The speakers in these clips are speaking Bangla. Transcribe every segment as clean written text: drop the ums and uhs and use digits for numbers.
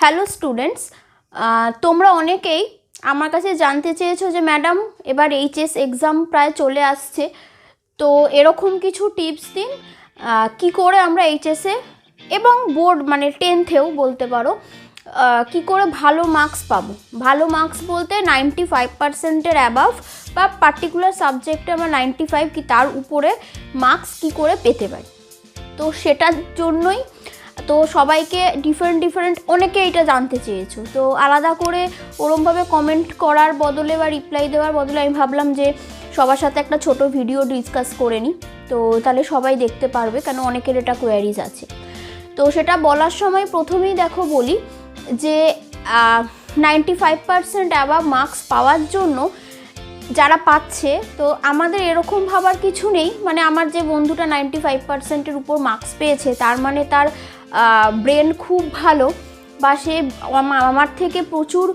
হ্যালো স্টুডেন্টস, তোমরা অনেকেই আমার কাছে জানতে চেয়েছো যে ম্যাডাম এবার এইচএস এক্সাম প্রায় চলে আসছে, তো এরকম কিছু টিপস দিন কি করে আমরা এইচএসে এবং বোর্ড মানে 10th-এও বলতে পারো কি করে ভালো মার্কস পাবো। ভালো মার্কস বলতে 95%-এর অ্যাবাভ বা পার্টিকুলার সাবজেক্টে আমরা 95 কি তার উপরে মার্কস কি করে পেতে পারি। তো সেটার জন্যই তো সবাইকে ডিফারেন্ট অনেকে এটা জানতে চেয়েছো, তো আলাদা করে ওরমভাবে কমেন্ট করার বদলে বা রিপ্লাই দেওয়ার বদলে আমি ভাবলাম যে সবার সাথে একটা ছোট ভিডিও ডিসকাস করে নিই, তো তাহলে সবাই দেখতে পারবে, কেন অনেকের এটা কোয়ারিজ আছে। তো সেটা বলার সময় প্রথমেই বলি যে 95% অ্যাবাভ মার্কস পাওয়ার জন্য যারা পাচ্ছে, তো আমাদের এরকম ভাবার কিছু নেই মানে আমার যে বন্ধুটা 95%-এর উপর মার্কস পেয়েছে তার মানে তার ব্রেন খুব ভালো বা সে আমার থেকে প্রচুর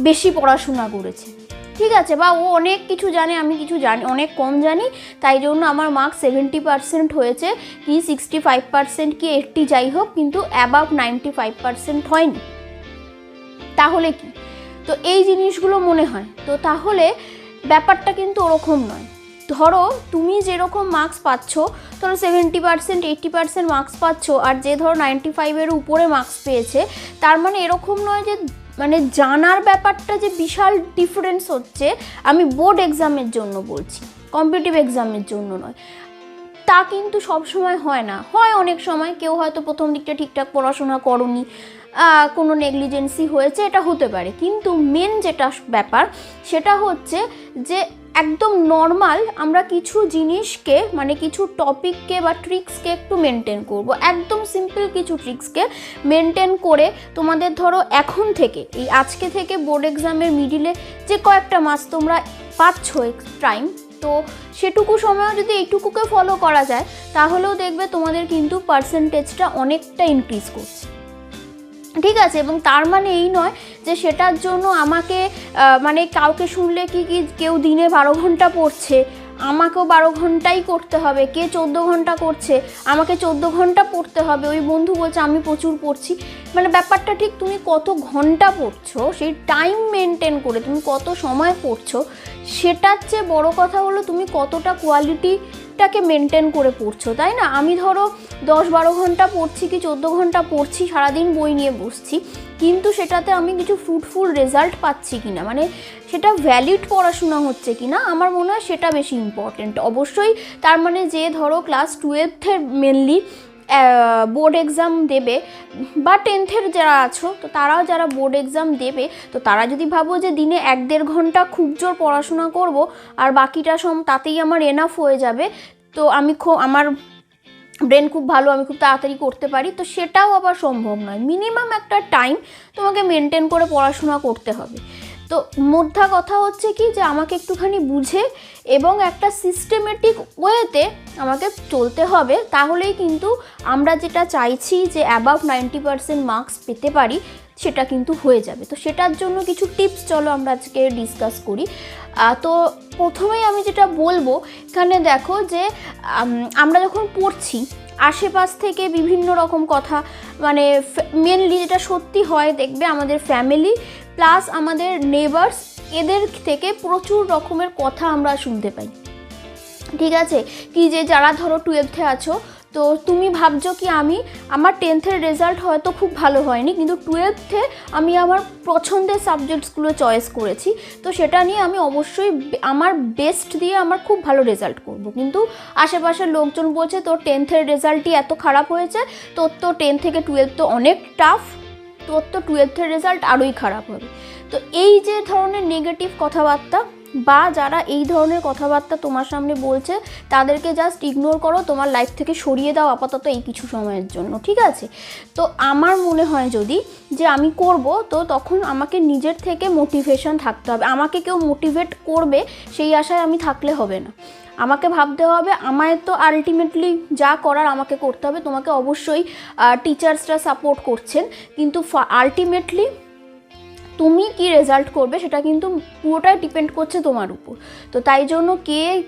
বেশি পড়াশোনা করেছে, ঠিক আছে, বা ও অনেক কিছু জানে, আমি কিছু জানি, অনেক কম জানি, তাই জন্য আমার মার্কস 70% হয়েছে কি 65% কি 80 যাই হোক, কিন্তু অ্যাবাভ 95% হয়নি। তাহলে কি? তো এই জিনিসগুলো মনে হয়, তো তাহলে ব্যাপারটা কিন্তু ওরকম নয়। ধরো তুমি যেরকম মার্কস পাচ্ছ, ধরো 70% 80% মার্কস পাচ্ছ, আর যে ধরো 95-এর উপরে মার্কস পেয়েছে, তার মানে এরকম নয় যে মানে জানার ব্যাপারটা যে বিশাল ডিফারেন্স হচ্ছে। আমি বোর্ড এক্সামের জন্য বলছি, কম্পিটিটিভ এক্সামের জন্য নয়। তা কিন্তু সব সময় হয় না, হয় অনেক সময় কেউ হয়তো প্রথম দিকটা ঠিকঠাক পড়াশোনা করনি, কোনো নেগলিজেন্সি হয়েছে, এটা হতে পারে, কিন্তু মেন যেটা ব্যাপার সেটা হচ্ছে যে একদম নর্মাল আমরা কিছু জিনিসকে মানে কিছু টপিককে বা ট্রিক্সকে একটু মেনটেন করব, একদম সিম্পল কিছু ট্রিক্সকে মেনটেন করে তোমাদের ধরো এখন থেকে এই আজকে থেকে বোর্ড এক্সামের মিডিলে যে কয়েকটা মাস তোমরা পাচ্ছ টাইম, তো সেটুকু সময়ও যদি এইটুকুকে ফলো করা যায় তাহলেও দেখবে তোমাদের কিন্তু পার্সেন্টেজটা অনেকটা ইনক্রিজ করছে, ঠিক আছে। এবং তার মানে এই নয় যে সেটার জন্য আমাকে মানে কাউকে শুনলে কি কেউ দিনে 12 ঘন্টা পড়ছে, আমাকেও 12 ঘন্টাই করতে হবে, কে 14 ঘন্টা করছে আমাকে 14 ঘন্টা পড়তে হবে, ওই বন্ধু বলছে আমি প্রচুর পড়ছি, মানে ব্যাপারটা ঠিক তুমি কত ঘন্টা পড়ছো, সেই টাইম মেনটেন করে তুমি কত সময় পড়ছো, সেটার চেয়ে বড় কথা হলো তুমি কতটা কোয়ালিটিটাকে মেনটেন করে পড়ছো, তাই না? আমি ধরো 10-12 ঘন্টা পড়ছি কি 14 ঘন্টা পড়ছি, সারাদিন বই নিয়ে বসছি, কিন্তু সেটাতে আমি কিছু ফ্রুটফুল রেজাল্ট পাচ্ছি কিনা, মানে সেটা ভ্যালিড পড়াশোনা হচ্ছে কিনা, আমার মনে হয় সেটা বেশি ইম্পর্টেন্ট। অবশ্যই তার মানে যে ধরো ক্লাস 12-এর মেনলি বোর্ড এক্সাম দেবে বা 10th-এর যারা আছো, তো তারাও যারা বোর্ড এক্সাম দেবে, তো তারা যদি ভাবো যে দিনে 1-1.5 ঘন্টা খুব জোর পড়াশোনা করব আর বাকিটা তাতেই আমার এনাফ হয়ে যাবে, তো আমার ব্রেন খুব ভালো, আমি খুব তাড়াতাড়ি করতে পারি, তো সেটাও আবার সম্ভব নয়। মিনিমাম একটা টাইম তোমাকে মেনটেন করে পড়াশোনা করতে হবে। তো মোদ্দা কথা হচ্ছে কি যে আমাকে একটুখানি বুঝে এবং একটা সিস্টেমেটিক ওয়েতে আমাকে চলতে হবে, তাহলেই কিন্তু আমরা যেটা চাইছি যে অ্যাবাভ 90% মার্কস পেতে পারি সেটা কিন্তু হয়ে যাবে। তো সেটার জন্য কিছু টিপস চলো আমরা আজকে ডিসকাস করি। তো প্রথমেই আমি যেটা বলবো, এখানে দেখো যে আমরা যখন পড়ছি আশেপাশ থেকে বিভিন্ন রকম কথা, মানে মেনলি যেটা সত্যি হয় দেখবে আমাদের ফ্যামিলি প্লাস আমাদের নেবার্স, এদের থেকে প্রচুর রকমের কথা আমরা শুনতে পাই, ঠিক আছে, কি যে যারা ধরো 12th-এ আছো, তো তুমি ভাবছো কি আমার 10th-এর রেজাল্ট হয়তো খুব ভালো হয়নি, কিন্তু 12th-এ আমি আমার পছন্দের সাবজেক্টসগুলো চয়েস করেছি, তো সেটা নিয়ে আমি অবশ্যই আমার বেস্ট দিয়ে আমার খুব ভালো রেজাল্ট করব, কিন্তু আশেপাশের লোকজন বলছে তোর 10th-এর রেজাল্টই এত খারাপ হয়েছে, তোর তো 10 থেকে 12 তো অনেক টাফ, তোর তো 12th-এর রেজাল্ট আরোই খারাপ হবে। তো এই যে ধরনের নেগেটিভ কথাবার্তা বা যারা এই ধরনের কথাবার্তা তোমার সামনে বলছে তাদেরকে জাস্ট ইগনোর করো, তোমার লাইফ থেকে সরিয়ে দাও আপাতত এই কিছু সময়ের জন্য, ঠিক আছে। তো আমার মনে হয় যদি যে আমি করব, তো তখন আমাকে নিজের থেকে মোটিভেশন থাকতে হবে, আমাকে কেউ মোটিভেট করবে সেই আশায় আমি থাকলে হবে না, আমাকে ভাবতে হবে আমায় তো আলটিমেটলি যা করার আমাকে করতে হবে। তোমাকে অবশ্যই টিচার্সরা সাপোর্ট করছেন, কিন্তু আলটিমেটলি তুমি কি রেজাল্ট করবে সেটা কিন্তু পুরোটাই ডিপেন্ড করছে তোমার উপর। তো তাই জন্য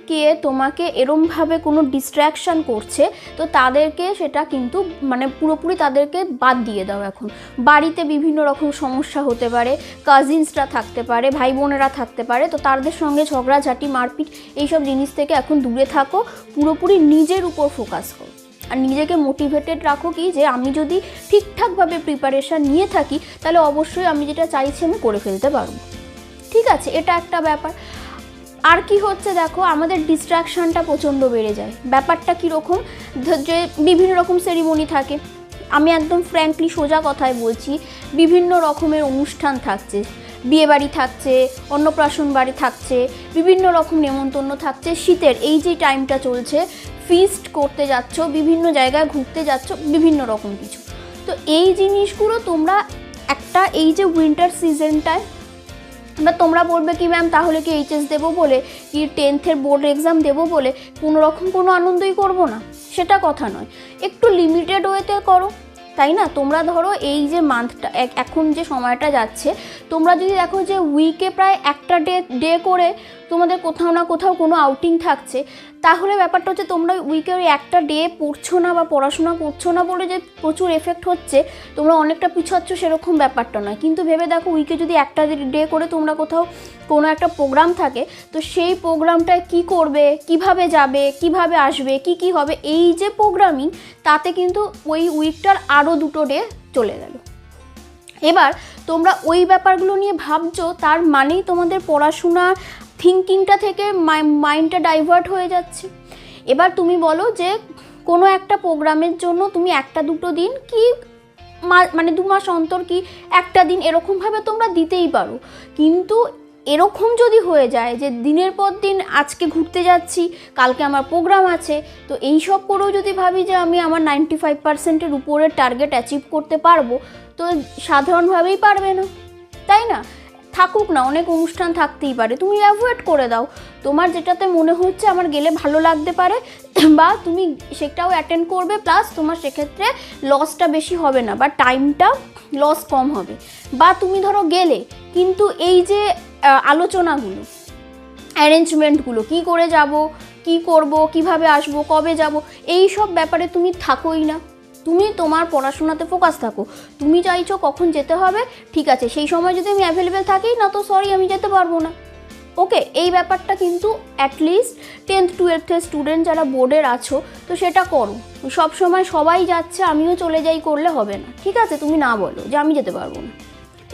কে তোমাকে এরমভাবে কোনো ডিস্ট্র্যাকশান করছে, তো তাদেরকে সেটা কিন্তু মানে পুরোপুরি তাদেরকে বাদ দিয়ে দাও। এখন বাড়িতে বিভিন্ন রকম সমস্যা হতে পারে, কাজিনসরা থাকতে পারে, ভাই বোনেরা থাকতে পারে, তো তাদের সঙ্গে ঝগড়াঝাটি মারপিট এইসব জিনিস থেকে এখন দূরে থাকো, পুরোপুরি নিজের উপর ফোকাস করো। আর নিজেকে মোটিভেটেড রাখো কি যে আমি যদি ঠিকঠাকভাবে প্রিপারেশান নিয়ে থাকি তাহলে অবশ্যই আমি যেটা চাইছি আমি করে ফেলতে পারবো। ঠিক আছে, এটা একটা ব্যাপার। আর কি হচ্ছে দেখো, আমাদের ডিস্ট্র্যাকশানটা প্রচণ্ড বেড়ে যায়। ব্যাপারটা কীরকম, যে বিভিন্ন রকম সেরিমনি থাকে, আমি একদম ফ্র্যাঙ্কলি সোজা কথায় বলছি, বিভিন্ন রকমের অনুষ্ঠান থাকছে, বিয়েবাড়ি থাকছে, অন্নপ্রাশন বাড়ি থাকছে, বিভিন্ন রকম নেমন্তন্ন থাকছে। শীতের এই যে টাইমটা চলছে, ফিস্ট করতে যাচ্ছ, বিভিন্ন জায়গায় ঘুরতে যাচ্ছ, বিভিন্ন রকম কিছু। তো এই জিনিসগুলো তোমরা একটা এই যে উইন্টার সিজনটায়, বা তোমরা বলবে কি ম্যাম তাহলে কি এইচএস দেবো বলে কি 10th বোর্ড এক্সাম দেবো বলে কোনো রকম কোনো আনন্দই করবো না, সেটা কথা নয়। একটু লিমিটেড ওয়েতে করো, তাই না? তোমরা ধরো এই যে মান্থটা এখন যে সময়টা যাচ্ছে, তোমরা যদি দেখো যে উইকে প্রায় একটা ডে করে তোমাদের কোথাও না কোথাও কোনো আউটিং থাকছে, তাহলে ব্যাপারটা হচ্ছে তোমরা উইকে ওই একটা ডে পড়ছো না বা পড়াশোনা করছো না বলে যে প্রচুর এফেক্ট হচ্ছে, তোমরা অনেকটা পিছাচ্ছ সেরকম ব্যাপারটা নয়। কিন্তু ভেবে দেখো উইকে যদি একটা ডে করে তোমরা কোথাও কোনো একটা প্রোগ্রাম থাকে, তো সেই প্রোগ্রামটায় কি করবে, কিভাবে যাবে, কিভাবে আসবে, কি হবে, এই যে প্রোগ্রামিং, তাতে কিন্তু ওই উইকটার আরও 2 ডে চলে গেল। এবার তোমরা ওই ব্যাপারগুলো নিয়ে ভাবছো, তার মানেই তোমাদের পড়াশোনা থিঙ্কিংটা থেকে মাইন্ডটা ডাইভার্ট হয়ে যাচ্ছে। এবার তুমি বলো যে কোনো একটা প্রোগ্রামের জন্য তুমি 1-2 দিন কি মানে 2 মাস অন্তর কি একটা দিন এরকমভাবে তোমরা দিতেই পারো। কিন্তু এরকম যদি হয়ে যায় যে দিনের পর দিন আজকে ঘুরতে যাচ্ছি, কালকে আমার প্রোগ্রাম আছে, তো এই সব করেও যদি ভাবি যে আমি আমার 95%-এর উপরের টার্গেট অ্যাচিভ করতে পারবো, তো সাধারণভাবেই পারবে না, তাই না? থাকুক না, অনেক অনুষ্ঠান থাকতেই পারে, তুমি অ্যাভয়েড করে দাও। তোমার যেটাতে মনে হচ্ছে আমার গেলে ভালো লাগতে পারে, বা তুমি সেটাও অ্যাটেন্ড করবে, প্লাস তোমার সেক্ষেত্রে লসটা বেশি হবে না বা টাইমটা লস কম হবে। বা তুমি ধরো গেলে, কিন্তু এই যে আলোচনাগুলো, অ্যারেঞ্জমেন্টগুলো, কি করে যাব, কি করব, কিভাবে আসব, কবে যাব, এই সব ব্যাপারে তুমি থাকোই না। তুমি তোমার পড়াশোনাতে ফোকাস থাকো। তুমি চাইছো কখন যেতে হবে, ঠিক আছে, সেই সময় যদি আমি অ্যাভেলেবেল থাকি, না তো সরি আমি যেতে পারবো না। ওকে, এই ব্যাপারটা কিন্তু অ্যাটলিস্ট 10th-12th স্টুডেন্ট যারা বোর্ডের আছো, তো সেটা করো। সব সময় সবাই যাচ্ছে আমিও চলে যাই করলে হবে না, ঠিক আছে? তুমি না বলো যে আমি যেতে পারবো না,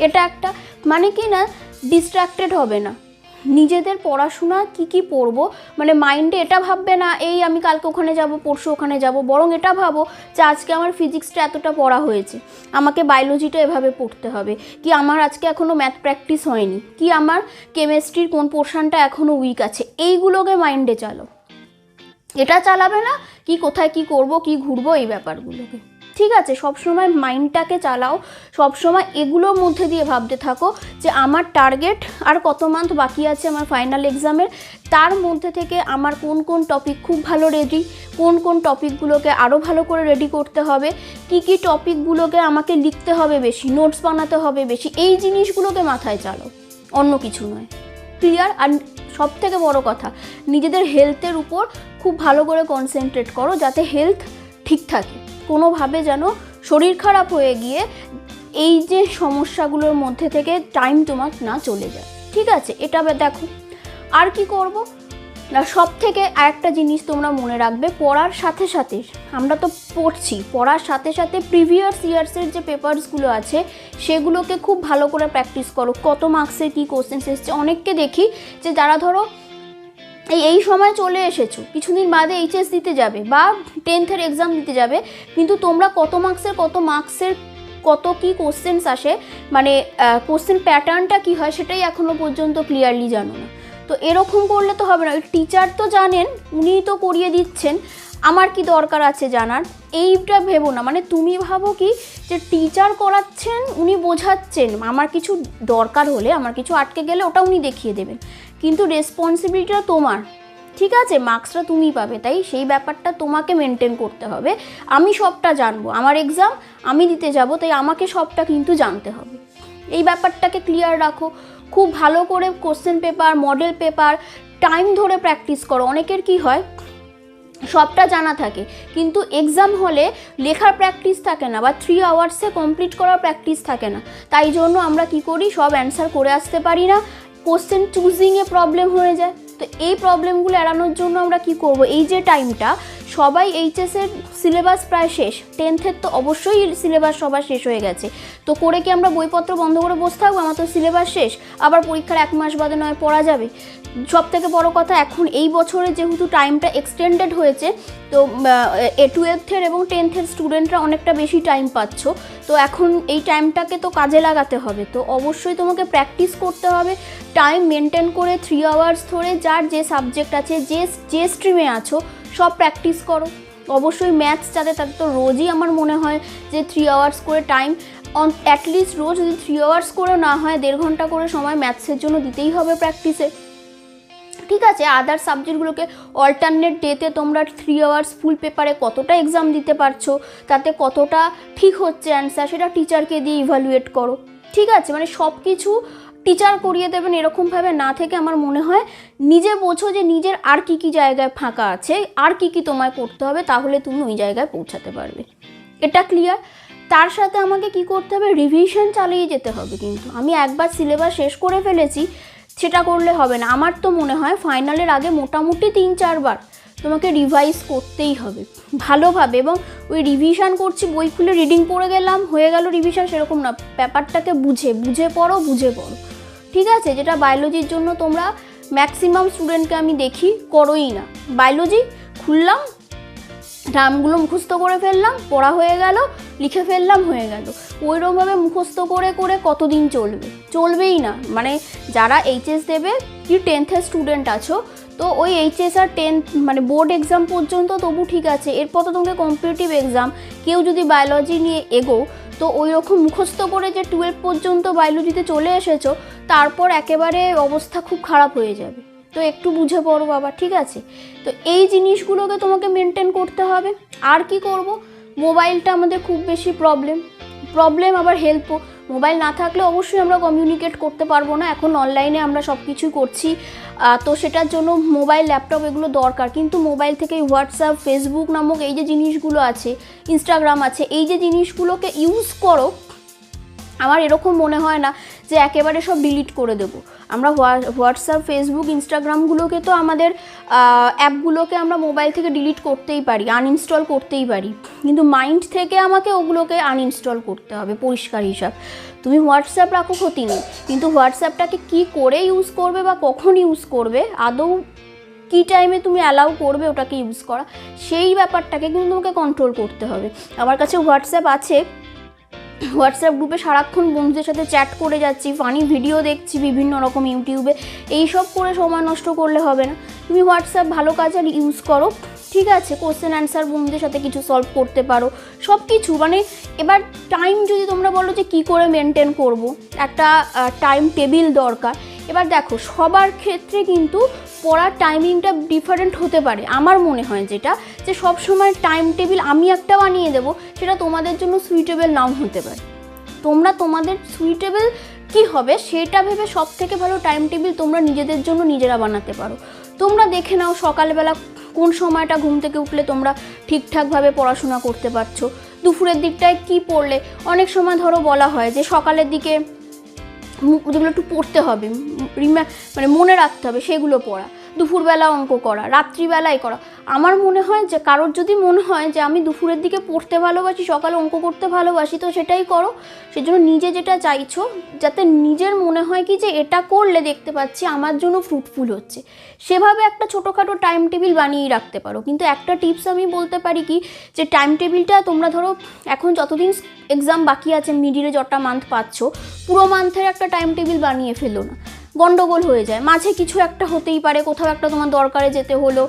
এটা একটা মানে কি না, ডিস্ট্র্যাক্টেড হবে না। নিজেদের পড়াশোনা কি পড়বো মানে মাইন্ডে এটা ভাববে না এই আমি কালকে ওখানে যাব, পরশু ওখানে যাব, বরং এটা ভাবো যে আজকে আমার ফিজিক্সটা এতটা পড়া হয়েছে, আমাকে বায়োলজিটা এভাবে পড়তে হবে, কি আমার আজকে এখনও ম্যাথ প্র্যাকটিস হয়নি, কি আমার কেমিস্ট্রির কোন পোর্শনটা এখনও উইক আছে, এইগুলোকে মাইন্ডে চালো। এটা চালাবে না কি কোথায় কি করব, কি ঘুরবো, এই ব্যাপারগুলোকে, ঠিক আছে? সবসময় মাইন্ডটাকে চালাও, সবসময় এগুলোর মধ্যে দিয়ে ভাবতে থাকো যে আমার টার্গেট আর কত মান্থ বাকি আছে আমার ফাইনাল এক্সামের, তার মধ্যে থেকে আমার কোন কোন টপিক খুব ভালো রেডি, কোন কোন টপিকগুলোকে আরও ভালো করে রেডি করতে হবে, কি টপিকগুলোকে আমাকে লিখতে হবে বেশি, নোটস বানাতে হবে বেশি, এই জিনিসগুলোকে মাথায় চালো, অন্য কিছু নয়। ক্লিয়ার? আর সবথেকে বড় কথা, নিজেদের হেলথের উপর খুব ভালো করে কনসেন্ট্রেট করো, যাতে হেলথ ঠিক থাকে, কোনোভাবে যেন শরীর খারাপ হয়ে গিয়ে এই যে সমস্যাগুলোর মধ্যে থেকে টাইম তোমার না চলে যায়, ঠিক আছে? এটা দেখো। আর কি করব না, সব থেকে আরেকটা জিনিস তোমরা মনে রাখবে, পড়ার সাথে সাথে, আমরা তো পড়ছি, পড়ার সাথে সাথে প্রিভিয়াস ইয়ার্সের যে পেপারসগুলো আছে সেগুলোকে খুব ভালো করে প্র্যাকটিস করো। কত মার্কসের কী কোশ্চেন্স এসছে, অনেককে দেখি যে যারা ধরো এই সময় চলে এসেছো, কিছুদিন বাদে এইচএস দিতে যাবে বা 10th এক্সাম দিতে যাবে, কিন্তু তোমরা কত মার্কসের কত কি কোশ্চেন্স আসে, মানে কোশ্চেন প্যাটার্নটা কি হয় সেটাই এখনও পর্যন্ত ক্লিয়ারলি জানো না। তো এরকম করলে তো হবে না। টিচার তো জানেন, উনিই তো করিয়ে দিচ্ছেন, আমার কি দরকার আছে জানার, এইটা ভেবো না। মানে তুমি ভাবো কি যে টিচার করাচ্ছেন, উনি বোঝাচ্ছেন, আমার কিছু দরকার হলে, আমার কিছু আটকে গেলে ওটা উনি দেখিয়ে দেবেন, কিন্তু রেসপন্সিবিলিটিটা তোমার, ঠিক আছে? মার্কসটা তুমি পাবে, তাই সেই ব্যাপারটা তোমাকে মেনটেন করতে হবে। আমি সবটা জানবো, আমার এক্সাম আমি দিতে যাব, তাই আমাকে সবটা কিন্তু জানতে হবে, এই ব্যাপারটাকে ক্লিয়ার রাখো। খুব ভালো করে question paper, model paper time ধরে প্র্যাকটিস করো। অনেকের কি হয় সবটা জানা থাকে কিন্তু এক্সাম হলে লেখার প্র্যাকটিস থাকে না বা 3 আওয়ার্সে কমপ্লিট করার প্র্যাকটিস থাকে না। তাই জন্য আমরা কি করি, সব অ্যান্সার করে আসতে পারি না, কোশ্চেন চুজিংয়ে প্রবলেম হয়ে যায়। তো এই প্রবলেমগুলো এড়ানোর জন্য আমরা কি করব, এই যে টাইমটা সবাই এইচএসের সিলেবাস প্রায় শেষ, 10th তো অবশ্যই সিলেবাস সবার শেষ হয়ে গেছে, তো করে কি আমরা বইপত্র বন্ধ করে বসে থাকবো, আমার তো সিলেবাস শেষ, আবার পরীক্ষার 1 মাস বাদে নয় পড়া যাবে। সব থেকে বড় কথা, এখন এই বছরে যেহেতু টাইমটা এক্সটেন্ডেড হয়েছে, তো 12th এবং 10th স্টুডেন্টরা অনেকটা বেশি টাইম পাচ্ছ, তো এখন এই টাইমটাকে তো কাজে লাগাতে হবে। তো অবশ্যই তোমাকে প্র্যাকটিস করতে হবে, টাইম মেনটেন করে 3 আওয়ার্স ধরে যার যে সাবজেক্ট আছে, যে স্ট্রিমে আছো সব প্র্যাকটিস করো। অবশ্যই ম্যাথস যাদের, তাদের তো রোজই আমার মনে হয় যে 3 আওয়ার্স করে টাইম অ্যাটলিস্ট রোজ, যদি 3 আওয়ার্স করে না হয় 1.5 ঘন্টা করে সময় ম্যাথসের জন্য দিতেই হবে প্র্যাকটিসে। ঠিক আছে, আদার সাবজেক্টগুলোকে অল্টারনেট ডেতে তোমরা 3 আওয়ার্স ফুল পেপারে কতটা এক্সাম দিতে পারছো, তাতে কতটা ঠিক হচ্ছে অ্যান্সার, সেটা টিচারকে দিয়ে ইভ্যালুয়েট করো। ঠিক আছে, মানে সব কিছু টিচার করিয়ে দেবেন এরকমভাবে না থেকে আমার মনে হয় নিজে বোঝো যে নিজের আর কি কি জায়গায় ফাঁকা আছে, আর কি কি তোমায় করতে হবে, তাহলে তুমি ওই জায়গায় পৌঁছাতে পারবে। এটা ক্লিয়ার? তার সাথে আমাকে কি করতে হবে, রিভিশন চালিয়ে যেতে হবে। কিন্তু আমি একবার সিলেবাস শেষ করে ফেলেছি সেটা করলে হবে না। আমার তো মনে হয় ফাইনালের আগে মোটামুটি 3-4 বার তোমাকে রিভাইজ করতেই হবে ভালোভাবে। এবং ওই রিভিশন করছি, বই খুলে রিডিং পড়ে গেলাম, হয়ে গেল রিভিশন, সেরকম না, ব্যাপারটাকে বুঝে পড়ো। ঠিক আছে, যেটা বায়োলজির জন্য তোমরা ম্যাক্সিমাম স্টুডেন্টকে আমি দেখি করোই না। বায়োলজি খুললাম, নামগুলো মুখস্থ করে ফেললাম, পড়া হয়ে গেল, লিখে ফেললাম, হয়ে গেল। ওইরকমভাবে মুখস্থ করে কতদিন চলবেই না। মানে যারা এইচএস দেবে, কি 10th স্টুডেন্ট আছো, তো ওই এইচএস আর 10th মানে বোর্ড এক্সাম পর্যন্ত তবু ঠিক আছে, এরপর তো তোমাকে কম্পিটিটিভ এক্সাম, কেউ যদি বায়োলজি নিয়ে এগো, তো ওই রকম মুখস্থ করে যে 12 পর্যন্ত বায়োলজিতে চলে এসেছো, তারপর একেবারে অবস্থা খুব খারাপ হয়ে যাবে। তো একটু বুঝে পড়ো বাবা, ঠিক আছে? তো এই জিনিসগুলোকে তোমাকে মেনটেন করতে হবে। আর কি করব, মোবাইলটা আমাদের খুব বেশি প্রবলেম, আবার হেল্পও। মোবাইল না থাকলে অবশ্যই আমরা কমিউনিকেট করতে পারবো না, এখন অনলাইনে আমরা সব কিছুই করছি, তো সেটার জন্য মোবাইল, ল্যাপটপ এগুলো দরকার। কিন্তু মোবাইল থেকে হোয়াটসঅ্যাপ, ফেসবুক নামক এই যে জিনিসগুলো আছে, ইনস্টাগ্রাম আছে, এই যে জিনিসগুলোকে ইউজ করো। আমার এরকম মনে হয় না যে একেবারে সব ডিলিট করে দেবো। আমরা হোয়াটসঅ্যাপ, ফেসবুক, ইনস্টাগ্রামগুলোকে তো আমাদের অ্যাপগুলোকে আমরা মোবাইল থেকে ডিলিট করতেই পারি, আনইনস্টল করতেই পারি, কিন্তু মাইন্ড থেকে আমাকে ওগুলোকে আনইনস্টল করতে হবে। পরিষ্কার হিসাব, তুমি হোয়াটসঅ্যাপ রাখো, ক্ষতি নেই, কিন্তু হোয়াটসঅ্যাপটাকে কী করে ইউজ করবে বা কখন ইউজ করবে, আদৌ কী টাইমে তুমি অ্যালাউ করবে ওটাকে ইউজ করা, সেই ব্যাপারটাকে কিন্তু তোমাকে কন্ট্রোল করতে হবে। আমার কাছে হোয়াটসঅ্যাপ আছে, হোয়াটসঅ্যাপ গ্রুপে সারাক্ষণ বন্ধুদের সাথে চ্যাট করে যাচ্ছি, ফানি ভিডিও দেখছি বিভিন্ন রকম ইউটিউবে, এইসব করে সময় নষ্ট করলে হবে না। তুমি হোয়াটসঅ্যাপ ভালো কাজে ইউজ করো, ঠিক আছে? কোশ্চেন অ্যান্সার বন্ধুদের সাথে কিছু সলভ করতে পারো, সব কিছু। মানে এবার টাইম যদি তোমরা বলো যে কী করে মেনটেন করব, একটা টাইম টেবিল দরকার। এবার দেখো, সবার ক্ষেত্রে কিন্তু পড়ার টাইমিংটা ডিফারেন্ট হতে পারে। আমার মনে হয় যেটা, যে সবসময় টাইম টেবিল আমি একটা বানিয়ে দেবো, সেটা তোমাদের জন্য সুইটেবল নাও হতে পারে। তোমরা তোমাদের সুইটেবল কি হবে সেটা ভেবে সব থেকে ভালো টাইম টেবিল তোমরা নিজেদের জন্য নিজেরা বানাতে পারো। তোমরা দেখে নাও সকালবেলা কোন সময়টা ঘুম থেকে উঠলে তোমরা ঠিকঠাকভাবে পড়াশোনা করতে পারছো, দুপুরের দিকটায় কি পড়লে। অনেক সময় ধরো বলা হয় যে সকালের দিকে যেগুলো একটু পড়তে হবে, মানে মনে রাখতে হবে, সেগুলো পড়া, দুপুরবেলা অঙ্ক করা, রাত্রিবেলায় করা। আমার মনে হয় যে কারোর যদি মনে হয় যে আমি দুপুরের দিকে পড়তে ভালোবাসি, সকালে অঙ্ক করতে ভালোবাসি, তো সেটাই করো। সেজন্য নিজে যেটা চাইছো, যাতে নিজের মনে হয় কি যে এটা করলে দেখতে পাচ্ছি আমার জন্য ফ্রুটফুল হচ্ছে, সেভাবে একটা ছোটোখাটো টাইম টেবিল বানিয়ে রাখতে পারো। কিন্তু একটা টিপস আমি বলতে পারি কি, যে টাইম টেবিলটা তোমরা ধরো এখন যতদিন এক্সাম বাকি আছে, মিডিলে যটা মান্থ পাচ্ছ, পুরো মান্থের একটা টাইম টেবিল বানিয়ে ফেলো না, গন্ডগোল হয়ে যায়। মাঝে কিছু একটা হতেই পারে, কোথাও একটা তোমার দরকারে যেতে হলো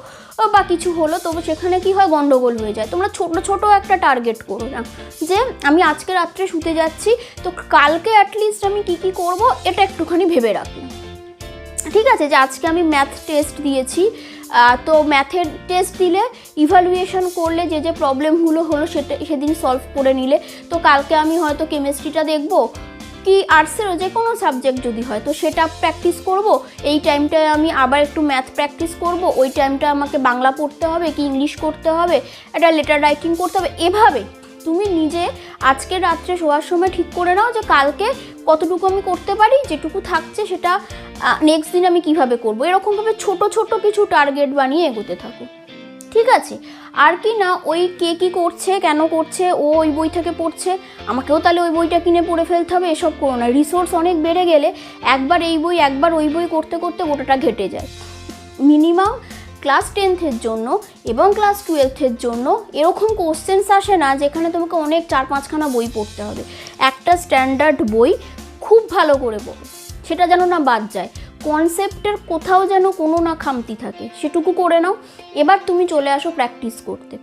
বা কিছু হলো, তবে সেখানে কি হয়, গন্ডগোল হয়ে যায়। তোমরা ছোট ছোট একটা টার্গেট করো না, যে আমি আজকে রাত্রে শুতে যাচ্ছি, তো কালকে অ্যাটলিস্ট আমি কি কি করব এটা একটুখানি ভেবে রাখি। ঠিক আছে, যে আজকে আমি ম্যাথ টেস্ট দিয়েছি, তো ম্যাথের টেস্ট দিলে ইভ্যালুয়েশন করলে যে যে প্রবলেমগুলো হলো সেদিন সলভ করে নিলে, তো কালকে আমি হয়তো কেমিস্ট্রিটা দেখবো, কি আর্টসেরও যে কোনো সাবজেক্ট যদি হয় তো সেটা প্র্যাকটিস করব, এই টাইমটায় আমি আবার একটু ম্যাথ প্র্যাকটিস করব, ওই টাইমটা আমাকে বাংলা পড়তে হবে কি ইংলিশ করতে হবে, একটা লেটার রাইটিং করতে হবে। এভাবে তুমি নিজে আজকে রাত্রে শোয়ার সময় ঠিক করে নাও যে কালকে কতটুকু আমি করতে পারি, যেটুকু থাকছে সেটা নেক্সট দিন আমি কিভাবে করব। এরকমভাবে ছোট ছোট কিছু টার্গেট বানিয়ে এগোতে থাকো, ঠিক আছে? আর কি না ওই কে কী করছে, কেন করছে, ও ওই বই থেকে পড়ছে, আমাকেও তাহলে ওই বইটা কিনে পড়ে ফেলতে হবে, এসব করো না। রিসোর্স অনেক বেড়ে গেলে একবার এই বই একবার ওই বই করতে করতে গোটাটা ঘেটে যায়। মিনিমাম ক্লাস 10th জন্য এবং ক্লাস 12th জন্য এরকম কোশ্চেন্স আসে না যেখানে তোমাকে অনেক 4-5খানা বই পড়তে হবে। একটা স্ট্যান্ডার্ড বই খুব ভালো করে পড়ো, সেটা যেন না বাদ যায়, কনসেপ্টের কোথাও যেন কোনো না খামতি থাকে, সেটুকু করে নাও। এবার তুমি চলে আসো প্র্যাকটিস করতে।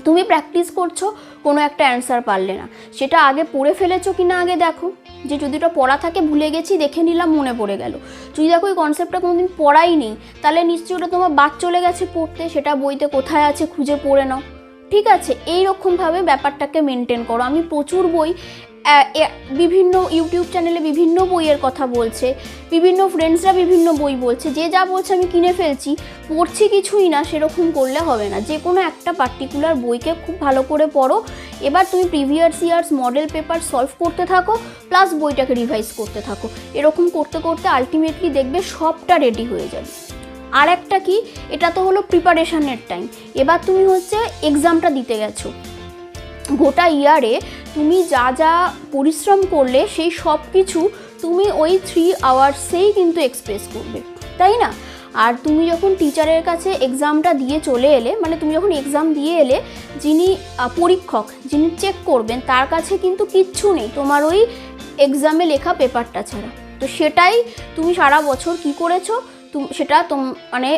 তুমি প্র্যাকটিস করছো, কোনো একটা অ্যান্সার পারলে না, সেটা আগে পড়ে ফেলেছো কি না আগে দেখো, যে যদি ওটা পড়া থাকে ভুলে গেছি দেখে নিলাম মনে পড়ে গেল। যদি দেখো এই কনসেপ্টটা কোনোদিন পড়াই নেই তাহলে নিশ্চয়ই ওটা তোমার বাদ চলে গেছে পড়তে, সেটা বইতে কোথায় আছে খুঁজে পড়ে নাও, ঠিক আছে? এইরকমভাবে ব্যাপারটাকে মেনটেন করো। আমি প্রচুর বই বিভিন্ন ইউটিউব চ্যানেলে বিভিন্ন বইয়ের কথা বলছে, বিভিন্ন ফ্রেন্ডসরা বিভিন্ন বই বলছে, যে যা বলছে আমি কিনে ফেলছি, পড়ছি কিছুই না, সেরকম করলে হবে না। যে কোনো একটা পার্টিকুলার বইকে খুব ভালো করে পড়ো। এবার তুমি previous years model paper solve করতে থাকো, প্লাস বইটাকে রিভাইজ করতে থাকো। এরকম করতে করতে আলটিমেটলি দেখবে সবটা রেডি হয়ে যাবে। আর একটা কি, এটা তো হলো প্রিপারেশনের টাইম, এবার তুমি হচ্ছে এক্সামটা দিতে গেছো। গোটা ইয়ারে তুমি যা যা পরিশ্রম করলে সেই সব কিছু তুমি ওই 3 আওয়ার্সেই কিন্তু এক্সপ্রেস করবে, তাই না? আর তুমি যখন টিচারের কাছে এক্সামটা দিয়ে চলে এলে, মানে তুমি যখন এক্সাম দিয়ে এলে, যিনি পরীক্ষক, যিনি চেক করবেন, তার কাছে কিন্তু কিচ্ছু নেই তোমার ওই এক্সামে লেখা পেপারটা ছাড়া। তো সেটাই তুমি সারা বছর কি করেছো সেটা মানে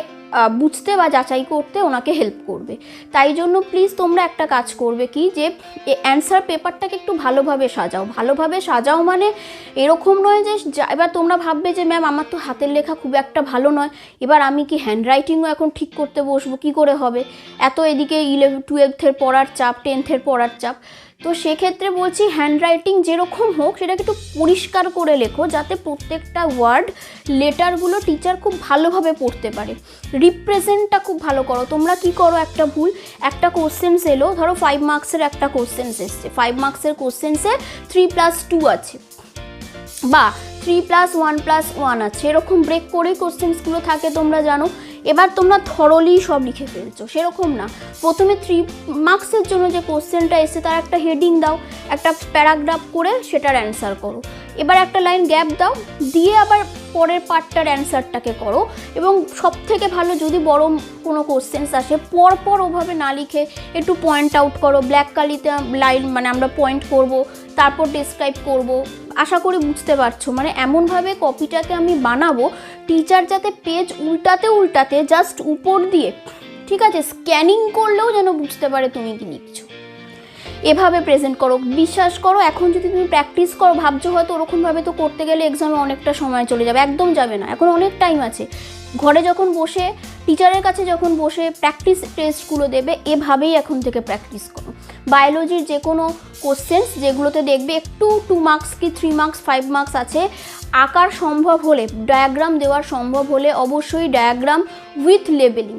বুঝতে বা যাচাই করতে ওনাকে হেল্প করবে। তাই জন্য প্লিজ তোমরা একটা কাজ করবে কি, যে অ্যান্সার পেপারটাকে একটু ভালোভাবে সাজাও। ভালোভাবে সাজাও মানে এরকম নয় যে এবার তোমরা ভাববে যে ম্যাম আমার তো হাতের লেখা খুব একটা ভালো নয়, এবার আমি কি হ্যান্ডরাইটিংও এখন ঠিক করতে বসবো, কি করে হবে? এত এদিকে 12th পড়ার চাপ, 10th পড়ার চাপ। তো সেক্ষেত্রে বলছি হ্যান্ডরাইটিং যেরকম হোক সেটাকে একটু পরিষ্কার করে লেখো, যাতে প্রত্যেকটা ওয়ার্ড লেটারগুলো টিচার খুব ভালোভাবে পড়তে পারে। রিপ্রেজেন্টটা খুব ভালো করো। তোমরা কি করো, একটা ভুল, একটা কোশ্চেন্স এলো, ধরো 5 মার্কসের একটা কোশ্চেন্স এসছে, 5 মার্কসের কোশ্চেন্সে 3+2 আছে বা 3+1+1 আছে, এরকম ব্রেক করেই কোশ্চেন্সগুলো থাকে তোমরা জানো। এবার তোমরা থরলি সব লিখে ফেলছো, সেরকম না। প্রথমে 3 মার্কসের জন্য যে কোশ্চেনটা এসে তার একটা হেডিং দাও, একটা প্যারাগ্রাফ করে সেটার অ্যান্সার করো, এবার একটা লাইন গ্যাপ দাও, দিয়ে আবার পরের পার্টটার অ্যান্সারটাকে করো। এবং সব থেকে ভালো যদি বড় কোনো কোশ্চেন্স আসে পরপর ওভাবে না লিখে একটু পয়েন্ট আউট করো, ব্ল্যাক কালিতে লাইন মানে আমরা পয়েন্ট করব, তারপর ডেসক্রাইব করব। আশা করি বুঝতে পারছো, মানে এমনভাবে কপিটাকে আমি বানাবো টিচার যাতে পেজ উল্টাতে উল্টাতে জাস্ট উপর দিয়ে, ঠিক আছে, স্ক্যানিং করলেও যেন বুঝতে পারে তুমি কি লিখছো। এভাবে প্রেজেন্ট করো। বিশ্বাস করো, এখন যদি তুমি প্র্যাকটিস করো, ভাবছো হয়তো ওরকমভাবে তো করতে গেলে এক্সামে অনেকটা সময় চলে যাবে, একদম যাবে না, এখন অনেক টাইম আছে। ঘরে যখন বসে টিচারের কাছে যখন বসে প্র্যাকটিস টেস্টগুলো দেবে, এভাবেই এখন থেকে প্র্যাকটিস করো। বায়োলজির যে কোনো কোশ্চেন্স যেগুলোতে দেখবে একটু 2 মার্কস কি 3 মার্কস 5 মার্কস আছে, আঁকার সম্ভব হলে, ডায়াগ্রাম দেওয়ার সম্ভব হলে অবশ্যই ডায়াগ্রাম উইথ লেবেলিং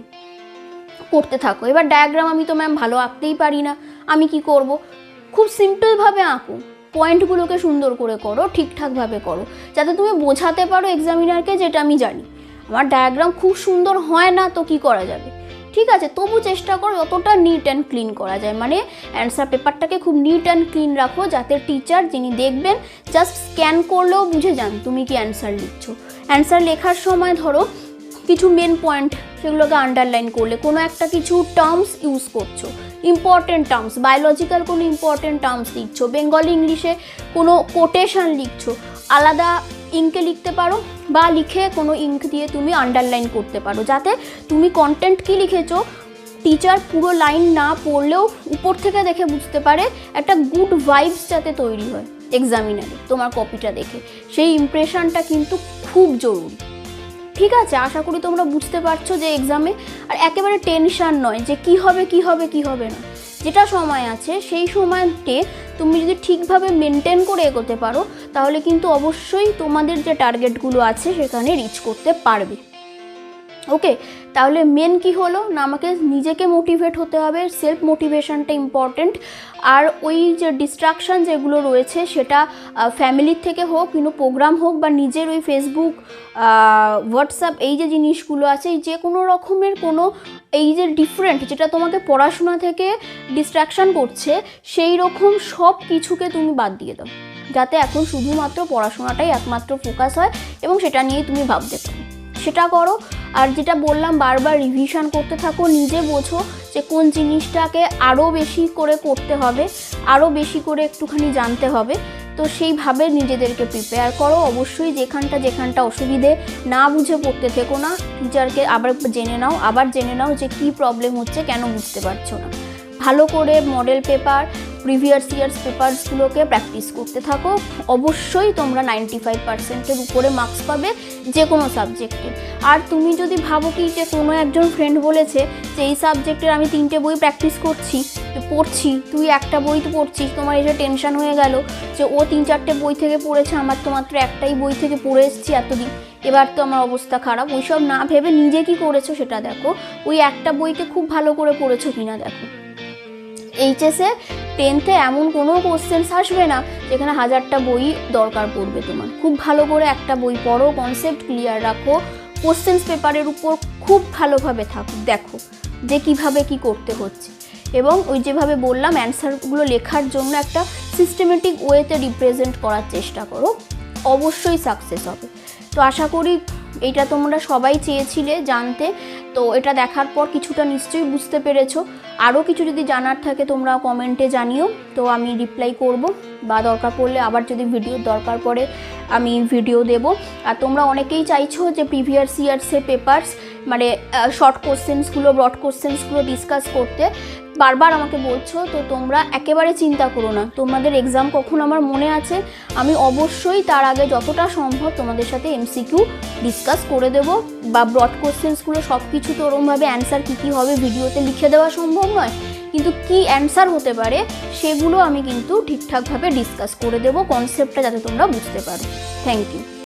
করতে থাকো। এবার ডায়াগ্রাম আমি তো ম্যাম ভালো আঁকতেই পারি না, আমি কি করব? খুব সিম্পলভাবে আঁকো, পয়েন্টগুলোকে সুন্দর করে করো, ঠিকঠাকভাবে করো, যাতে তুমি বোঝাতে পারো এক্সামিনারকে যেটা আমি জানি। আমার ডায়াগ্রাম খুব সুন্দর হয় না তো কি করা যাবে, ঠিক আছে, তবু চেষ্টা করো যতটা নিট অ্যান্ড ক্লিন করা যায়, মানে অ্যান্সার পেপারটাকে খুব নিট অ্যান্ড ক্লিন রাখো, যাতে টিচার যিনি দেখবেন জাস্ট স্ক্যান করলেও বুঝে যান তুমি কি অ্যান্সার লিখছো। অ্যান্সার লেখার সময় ধরো কিছু মেন পয়েন্ট সেগুলোকে আন্ডারলাইন করলে, কোনো একটা কিছু টার্মস ইউজ করছো, ইম্পর্টেন্ট টার্মস, বায়োলজিক্যাল কোনো ইম্পর্টেন্ট টার্মস লিখছো, বেঙ্গলি ইংলিশে কোনো কোটেশন লিখছো, আলাদা ইঙ্কে লিখতে পারো বা লিখে কোনো ইঙ্ক দিয়ে তুমি আন্ডারলাইন করতে পারো, যাতে তুমি কন্টেন্ট কী লিখেছো টিচার পুরো লাইন না পড়লেও উপর থেকে দেখে বুঝতে পারে, একটা গুড ভাইবস যাতে তৈরি হয় এক্সামিনারে তোমার কপিটা দেখে। সেই ইমপ্রেশনটা কিন্তু খুব জরুরি, ঠিক আছে? আশা করি তোমরা বুঝতে পারছো যে এক্সামে আর একেবারে টেনশান নয় যে কি হবে কি হবে কি হবে না, যেটা সময় আছে সেই সময়তে তুমি যদি ঠিকভাবে মেনটেন করে এগোতে পারো তাহলে কিন্তু অবশ্যই তোমাদের যে টার্গেটগুলো আছে সেখানে রিচ করতে পারবে। ওকে, তাহলে মেন কি হলো না, আমাকে নিজেকে মোটিভেট হতে হবে, সেলফ মোটিভেশনটা ইম্পর্টেন্ট। আর ওই যে ডিস্ট্রাকশান যেগুলো রয়েছে সেটা ফ্যামিলির থেকে হোক, কিন্তু প্রোগ্রাম হোক, বা নিজের ওই ফেসবুক, হোয়াটসঅ্যাপ, এই যে জিনিসগুলো আছে, এই যে কোনো রকমের কোনো এই যে ডিফারেন্ট যেটা তোমাকে পড়াশোনা থেকে ডিস্ট্রাকশান করছে, সেই রকম সব কিছুকে তুমি বাদ দিয়ে দাও, যাতে এখন শুধুমাত্র পড়াশোনাটাই একমাত্র ফোকাস হয় এবং সেটা নিয়েই তুমি ভাবতে পারো, সেটা করো। আর যেটা বললাম, বারবার রিভিশন করতে থাকো, নিজে বোঝো যে কোন জিনিসটাকে আরও বেশি করে করতে হবে, আরও বেশি করে একটুখানি জানতে হবে, তো সেইভাবে নিজেদেরকে প্রিপেয়ার করো। অবশ্যই যেখানটা অসুবিধে না বুঝে পড়তে থেকো না, টিচারকে আবার জেনে নাও যে কী প্রবলেম হচ্ছে, কেন বুঝতে পারছো না। ভালো করে মডেল পেপার, প্রিভিয়াস ইয়ার্স পেপারসগুলোকে প্র্যাকটিস করতে থাকো। অবশ্যই তোমরা 95%-এর উপরে মার্কস পাবে যে কোনো সাবজেক্টে। আর তুমি যদি ভাবো কি যে কোনো একজন ফ্রেন্ড বলেছে যে এই সাবজেক্টের আমি 3টে বই প্র্যাকটিস পড়ছি, তুই একটা বই তো পড়ছিস, তোমার এসে টেনশন হয়ে গেল যে ও 3-4টে বই থেকে পড়েছে, আমার তো মাত্র একটাই বই থেকে পড়ে এসেছি এতদিন, এবার তো আমার অবস্থা খারাপ। ওইসব না ভেবে নিজে কি করেছো সেটা দেখো, ওই একটা বইকে খুব ভালো করে পড়েছো কিনা দেখো। এইচএসে 10th-এ এমন কোনো কোশ্চেন্স আসবে না যেখানে 1000টা বই দরকার পড়বে তোমার। খুব ভালো করে একটা বই পড়ো, কনসেপ্ট ক্লিয়ার রাখো, কোশ্চেন্স পেপারের উপর খুব ভালোভাবে দেখো যে কিভাবে কি করতে হচ্ছে, এবং ওই যেভাবে বললাম অ্যান্সারগুলো লেখার জন্য একটা সিস্টেমেটিক ওয়েতে রিপ্রেজেন্ট করার চেষ্টা করো, অবশ্যই সাকসেস হবে। তো আশা করি এইটা তোমরা সবাই চেয়েছিলে জানতে, তো এটা দেখার পর কিছুটা নিশ্চয়ই বুঝতে পেরেছো। আরও কিছু যদি জানার থাকে তোমরা কমেন্টে জানিও, তো আমি রিপ্লাই করব, বা দরকার পড়লে আবার যদি ভিডিওর দরকার পড়ে আমি ভিডিও দেব। আর তোমরা অনেকেই চাইছো যে প্রিভিয়াস ইয়ার্সের পেপারস মানে শর্ট কোশ্চেন্সগুলো, ব্রড কোশ্চেন্সগুলো ডিসকাস করতে, বারবার আমাকে বলছো, তো তোমরা একেবারে চিন্তা করো না। তোমাদের এক্সাম কখন আমার মনে আছে, আমি অবশ্যই তার আগে যতটা সম্ভব তোমাদের সাথে এমসিকিউ ডিসকাস করে দেবো, বা ব্রড কোশ্চেন্সগুলো সব কিছু তো ওরমভাবে অ্যান্সার কী হবে ভিডিওতে লিখে দেওয়া সম্ভব নয়, কিন্তু কি অ্যান্সার হতে পারে সেগুলো আমি কিন্তু ঠিকঠাকভাবে ডিসকাস করে দেবো, কনসেপ্টটা যাতে তোমরা বুঝতে পারো। Thank you.